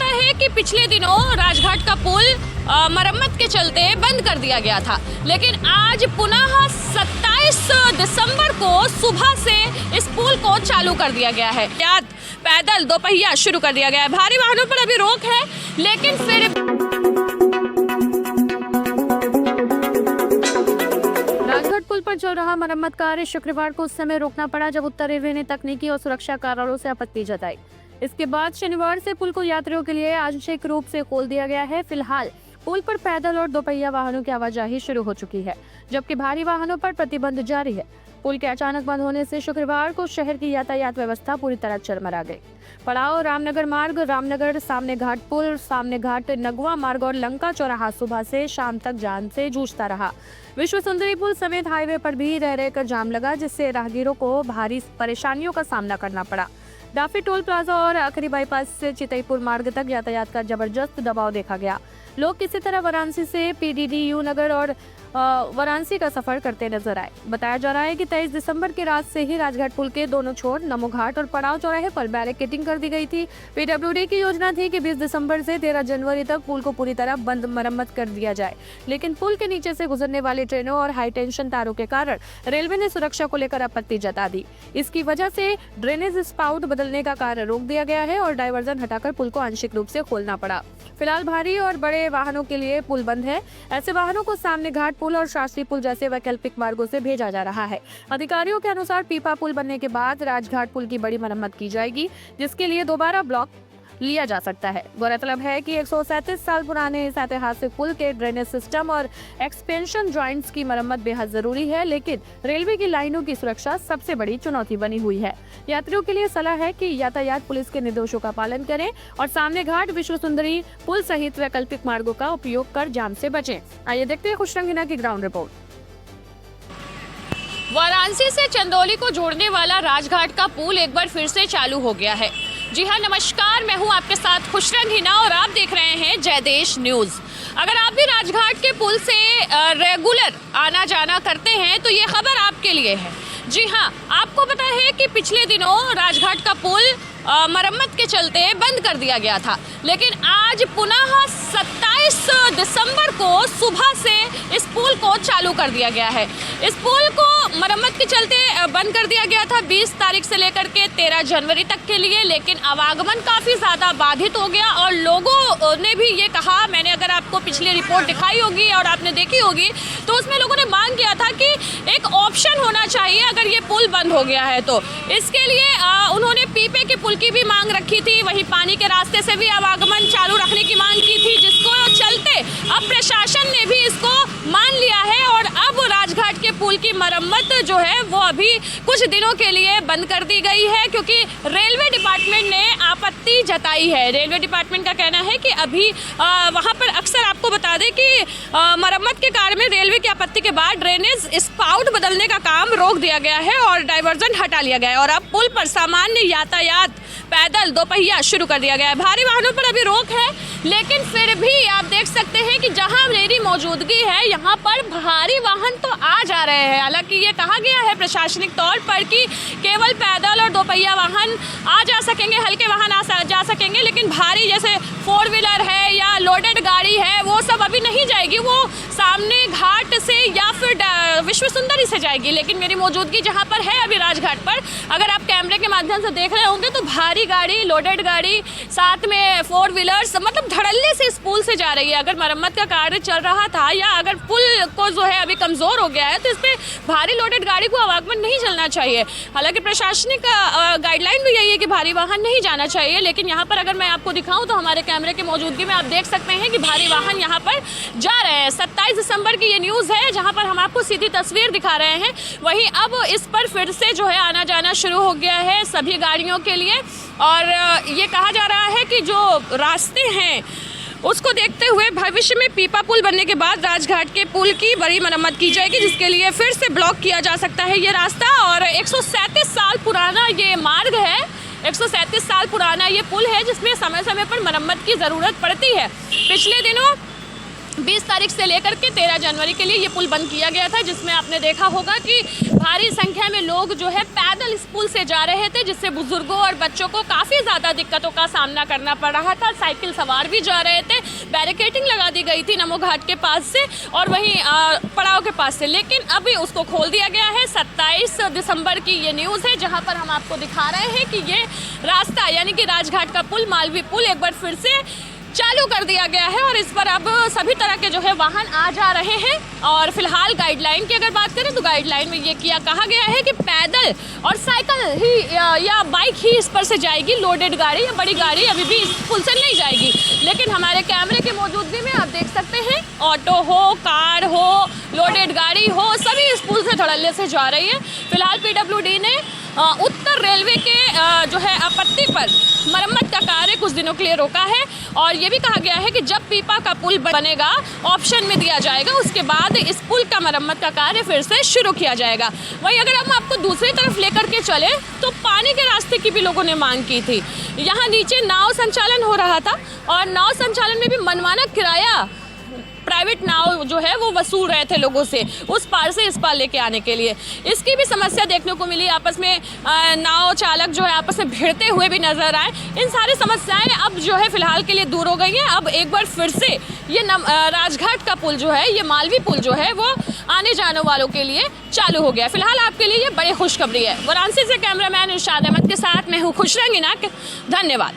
है कि पिछले दिनों राजघाट का पुल मरम्मत के चलते बंद कर दिया गया था, लेकिन आज पुनः 27 दिसंबर को सुबह से इस पुल को चालू कर दिया गया है। पैदल दोपहिया शुरू कर दिया गया है। भारी वाहनों पर अभी रोक है, लेकिन फिर राजघाट पुल पर चल रहा मरम्मत कार्य शुक्रवार को उस समय रोकना पड़ा जब उत्तर रेलवे ने तकनीकी और सुरक्षा कारणों से आपत्ति जताई। इसके बाद शनिवार से पुल को यात्रियों के लिए आंशिक रूप से खोल दिया गया है। फिलहाल पुल पर पैदल और दोपहिया वाहनों की आवाजाही शुरू हो चुकी है, जबकि भारी वाहनों पर प्रतिबंध जारी है। पुल के अचानक बंद होने से शुक्रवार को शहर की यातायात व्यवस्था पूरी तरह चरमरा गई। पड़ाव रामनगर मार्ग, रामनगर सामने घाट पुल, सामने घाट नगवा मार्ग और लंका चौराहा सुबह से शाम तक जाम से जूझता रहा। विश्व सुंदरी पुल समेत हाईवे पर भी रह रहकर जाम लगा, जिससे राहगीरों को भारी परेशानियों का सामना करना पड़ा। डाफी टोल प्लाजा और आखिरी बाईपास से चितईपुर मार्ग तक यातायात का जबरदस्त दबाव देखा गया। लोग किसी तरह वाराणसी से पीडीडी नगर और वाराणसी का सफर करते नजर आए। बताया जा रहा है कि 23 दिसंबर की रात से ही राजघाट पुल के दोनों छोर नमो घाट और पड़ाव चौराहे पर बैरिकेडिंग कर दी गई थी। पीडब्ल्यूडी की योजना थी कि 20 दिसंबर से 13 जनवरी तक पुल को पूरी तरह बंद मरम्मत कर दिया जाए, लेकिन पुल के नीचे से गुजरने वाली ट्रेनों और हाई टेंशन तारों के कारण रेलवे ने सुरक्षा को लेकर आपत्ति जता दी। इसकी वजह से ड्रेनेज स्पाउट बदलने का कार्य रोक दिया गया है और डायवर्जन हटाकर पुल को आंशिक रूप से खोलना पड़ा। फिलहाल भारी और बड़े वाहनों के लिए पुल बंद है। ऐसे वाहनों को सामने घाट पुल और शास्त्री पुल जैसे वैकल्पिक मार्गों से भेजा जा रहा है। अधिकारियों के अनुसार पीपा पुल बनने के बाद राजघाट पुल की बड़ी मरम्मत की जाएगी, जिसके लिए दोबारा ब्लॉक लिया जा सकता है। गौरतलब है कि 137 साल पुराने इस ऐतिहासिक पुल के ड्रेनेज सिस्टम और एक्सपेंशन जॉइंट्स की मरम्मत बेहद जरूरी है, लेकिन रेलवे की लाइनों की सुरक्षा सबसे बड़ी चुनौती बनी हुई है। यात्रियों के लिए सलाह है कि यातायात पुलिस के निर्देशों का पालन करें और सामने घाट, विश्व सुंदरी पुल सहित वैकल्पिक मार्गों का उपयोग कर जाम से बचें। आइए देखते हैं खुशरंग हिना की ग्राउंड रिपोर्ट। वाराणसी से चंदौली को जोड़ने वाला राजघाट का पुल एक बार फिर से चालू हो गया है। जी हाँ, नमस्कार, मैं हूँ आपके साथ खुशरंग हिना और आप देख रहे हैं जय देश न्यूज। अगर आप भी राजघाट के पुल से रेगुलर आना जाना करते हैं तो ये खबर आपके लिए है। जी हाँ, आपको पता है कि पिछले दिनों राजघाट का पुल मरम्मत के चलते बंद कर दिया गया था, लेकिन आज पुनः 27 दिसंबर को सुबह से इस पुल को चालू कर दिया गया है। इस पुल को मरम्मत के चलते बंद कर दिया गया था 20 तारीख से लेकर के 13 जनवरी तक के लिए, लेकिन आवागमन काफ़ी ज़्यादा बाधित हो गया और लोगों ने भी ये कहा, मैंने अगर आपको पिछली रिपोर्ट दिखाई होगी और आपने देखी होगी तो उसमें लोगों ने मांग किया था कि एक ऑप्शन होना चाहिए अगर ये पुल बंद हो गया है तो। इसके लिए उन्होंने पीपे के पुल की भी मांग रखी थी, वहीं पानी के रास्ते से भी आवागमन चालू रखने की मांग की थी, जिसको चलते अब प्रशासन ने भी इसको मान लिया है और अब राजघाट के पुल की मरम्मत जो है वो अभी कुछ दिनों के लिए बंद कर दी गई है, क्योंकि रेलवे डिपार्टमेंट ने आपत्ति जताई है। रेलवे डिपार्टमेंट का कहना है कि अभी वहाँ पर अक्सर आपको बता दें कि मरम्मत के कार्य में रेलवे की आपत्ति के बाद ड्रेनेज स्पाउट बदलने का काम रोक दिया गया है और डायवर्जन हटा लिया गया है और अब पुल पर सामान्य यातायात पैदल दोपहिया शुरू कर दिया गया है। भारी वाहनों पर अभी रोक है, लेकिन फिर भी आप देख सकते हैं कि जहां मेरी मौजूदगी है यहाँ पर भारी वाहन तो आ जा रहे हैं। हालांकि ये कहा गया है प्रशासनिक तौर पर कि केवल पैदल और दोपहिया वाहन आ जा सकेंगे, हल्के वाहन जा सकेंगे, लेकिन भारी जैसे 4 व्हीलर है या लोडेड गाड़ी है वो सब अभी नहीं जाएगी, वो सामने घाट से या फिर विश्व सुंदरी से जाएगी। लेकिन मेरी मौजूदगी जहाँ पर है अभी राजघाट पर, अगर आप कैमरे के माध्यम से देख रहे होंगे तो भारी गाड़ी, लोडेड गाड़ी, साथ में 4 व्हीलर्स मतलब धड़ल्ले से इस पुल से जा रही है। अगर मरम्मत का कार्य चल रहा था या अगर पुल को जो है अभी कमज़ोर हो गया है तो इस पर भारी लोडेड गाड़ी को आवागमन नहीं चलना चाहिए। हालांकि प्रशासनिक गाइडलाइन भी यही है कि भारी वाहन नहीं जाना चाहिए, लेकिन यहाँ पर अगर मैं आपको दिखाऊं तो हमारे कैमरे की मौजूदगी में आप देख सकते हैं कि भारी वाहन यहाँ पर जा रहे हैं। 27 दिसंबर की ये न्यूज़ है जहाँ पर हम आपको सीधी तस्वीर दिखा रहे हैं। वहीं अब इस पर फिर से जो है आना जाना शुरू हो गया है सभी गाड़ियों के लिए और ये कहा जा रहा है कि जो रास्ते हैं उसको देखते हुए भविष्य में पीपा पुल बनने के बाद राजघाट के पुल की बड़ी मरम्मत की जाएगी, जिसके लिए फिर से ब्लॉक किया जा सकता है ये रास्ता। और 137 साल पुराना ये मार्ग है, 137 साल पुराना ये पुल है जिसमें समय समय पर मरम्मत की ज़रूरत पड़ती है। पिछले दिनों 20 तारीख से लेकर के 13 जनवरी के लिए ये पुल बंद किया गया था, जिसमें आपने देखा होगा कि भारी संख्या में लोग जो है पैदल इस पुल से जा रहे थे, जिससे बुजुर्गों और बच्चों को काफ़ी ज़्यादा दिक्कतों का सामना करना पड़ रहा था। साइकिल सवार भी जा रहे थे, बैरिकेडिंग लगा दी गई थी नमो घाट के पास से और वहीं पड़ाव के पास से, लेकिन अभी उसको खोल दिया गया है। 27 दिसंबर की ये न्यूज़ है, जहाँ पर हम आपको दिखा रहे हैं कि ये रास्ता यानी कि राजघाट का पुल, मालवी पुल एक बार फिर से चालू कर दिया गया है और इस पर अब सभी तरह के जो है वाहन आ जा रहे हैं। और फिलहाल गाइडलाइन की अगर बात करें तो गाइडलाइन में ये कहा गया है कि पैदल और साइकिल ही या बाइक ही इस पर से जाएगी। लोडेड गाड़ी या बड़ी गाड़ी अभी भी इस पुल से नहीं जाएगी, लेकिन हमारे कैमरे की मौजूदगी में आप देख सकते हैं ऑटो हो, कार हो, लोडेड गाड़ी हो, सभी इस पुल से धड़ल्ले से जा रही है। फिलहाल PWD ने उत्तर रेलवे के जो है आपत्ति पर मरम्मत का कार्य कुछ दिनों के लिए रोका है और ये भी कहा गया है कि जब पीपा का पुल बनेगा ऑप्शन में दिया जाएगा, उसके बाद इस पुल का मरम्मत का कार्य फिर से शुरू किया जाएगा। वहीं अगर हम आपको दूसरी तरफ लेकर के चले तो पानी के रास्ते की भी लोगों ने मांग की थी। यहाँ नीचे नाव संचालन हो रहा था और नाव संचालन में भी मनमाना किराया प्राइवेट नाव जो है वो वसूल रहे थे लोगों से, उस पार से इस पार लेके आने के लिए। इसकी भी समस्या देखने को मिली, आपस में नाव चालक जो है आपस में भिड़ते हुए भी नजर आए। इन सारी समस्याएं अब जो है फिलहाल के लिए दूर हो गई हैं। अब एक बार फिर से ये राजघाट का पुल जो है, ये मालवी पुल जो है वो आने जाने वालों के लिए चालू हो गया। फिलहाल आपके लिए ये बड़ी खुशखबरी है। वाराणसी से कैमरामैन इरशाद अहमद के साथ मैं हूँ खुशरंग इनाक। धन्यवाद।